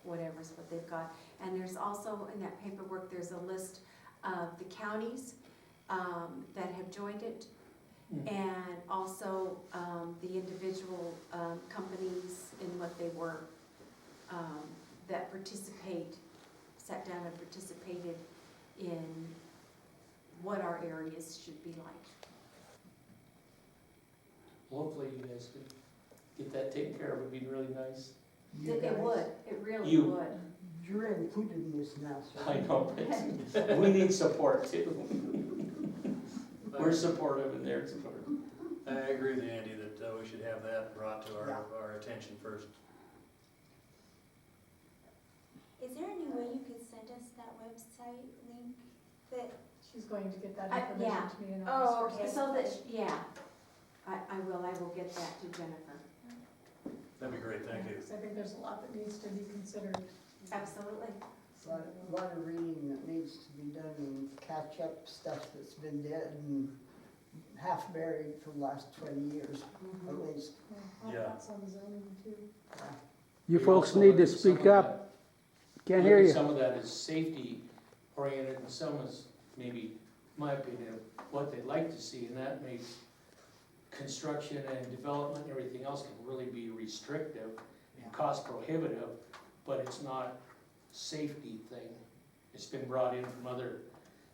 whatever's what they've got. And there's also, in that paperwork, there's a list of the counties that have joined it, and also the individual companies and what they were, that sat down and participated in what our areas should be like. Hopefully you guys could get that taken care of, would be really nice. It would, it really You. would. You're included in this now, so. I know, but we need support too. We're supportive and they're supportive. I agree with Andy that we should have that brought to our attention first. Is there any way you could send us that website link that? She's going to get that Yeah. information to me in Oh, August okay. first. So that, yeah, I will get that to Jennifer. That'd be great, thank you. Because I think there's a lot that needs to be considered. Absolutely. A lot of reading that needs to be done and catch up stuff that's been dead and half buried for the last 20 years, Mhm. at least. All Yeah. thoughts on zoning too. You We folks also need look to at some speak of up. Can't Look hear at you. Some of that is safety oriented and some is maybe, my opinion, what they'd like to see, and that makes construction and development and everything else can really be restrictive and cost prohibitive, but it's not safety thing. It's been brought in from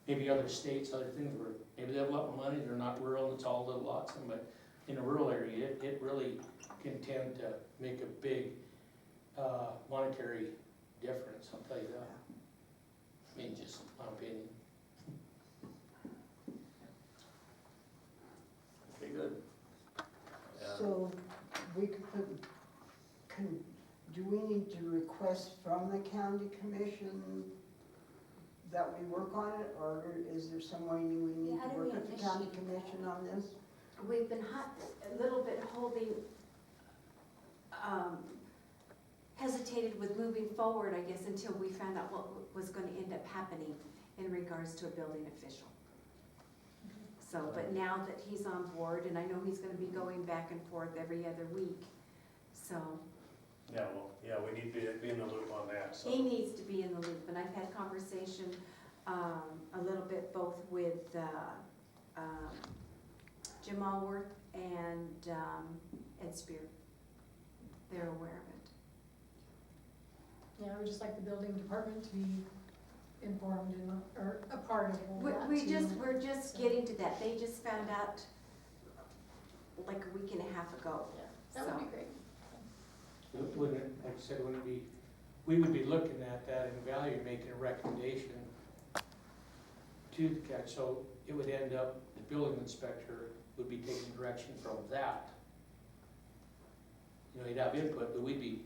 maybe other states, other things where maybe they have a lot more money, they're not rural, it's all little lots, but in a rural area, it really can tend to make a big monetary difference, I'll tell you that. I mean, just my opinion. Okay, good. Yeah. So we could put, do we need to request from the county commission that we work on it, or is there some way we need How to do we work with the county initiate commission that? on this? We've been a little bit hesitated with moving forward, I guess, until we found out what was gonna end up happening in regards to a building official. So, but now that he's on board, and I know he's gonna be going back and forth every other week, so Yeah, well, yeah, we need to be in the loop on that, so. he needs to be in the loop. And I've had conversation a little bit both with Jim Allworth and Ed Spear. They're aware of it. Yeah, I would just like the building department to be informed and, or a part of all that We're too. just getting to that. They just found out like a week and a half ago. Yeah, that would be So- great. Wouldn't it, like I said, wouldn't it be, we would be looking at that and evaluating, making a recommendation to the county, so it would end up, the building inspector would be taking direction from that. You know, he'd have input, but we'd be,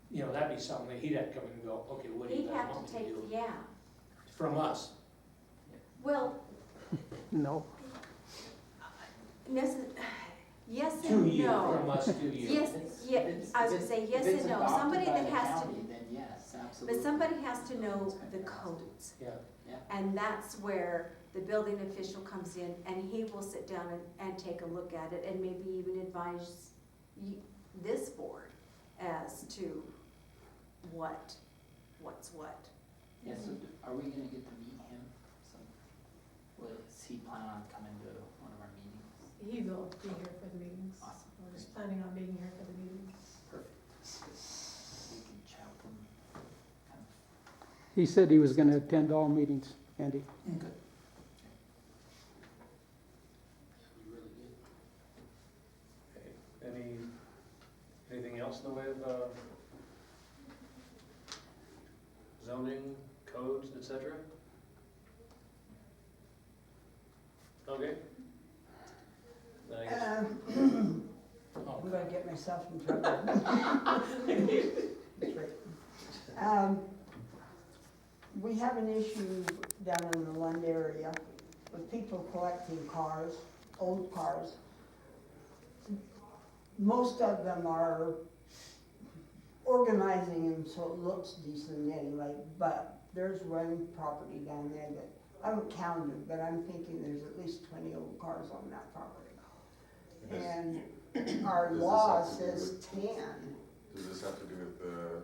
you know, that'd be something that he'd have to come and go, okay, what do you He'd guys have want to me to take, do? yeah. From us. Well, No. yes To and you, no. from us to you. Yes, yeah, I was gonna say yes and no. Somebody that has to, Then yes, absolutely. but somebody has to know the codes. Yeah, And that's where the building official comes in, and he will sit down and take a look at it, and maybe even advise this board as to what's what. Yeah, so are we gonna get to meet him? So, does he plan on coming to one of our meetings? He will be here for the meetings. Awesome. We're just planning on being here for the meetings. Perfect. We can chat with him. Kind He said he was gonna attend all meetings, Andy. of. Good. Okay. Anything else in the way of zoning, codes, et cetera? Okay. Then I guess, I'm gonna get myself in trouble. That's right. We have an issue down in the Lund area with people collecting cars, old cars. Most of them are organizing them so it looks decent anyway, but there's one property down there that, I haven't counted, but I'm thinking there's at least 20 old cars on that property. And our Does this law have to do says 10. Does this have to do with the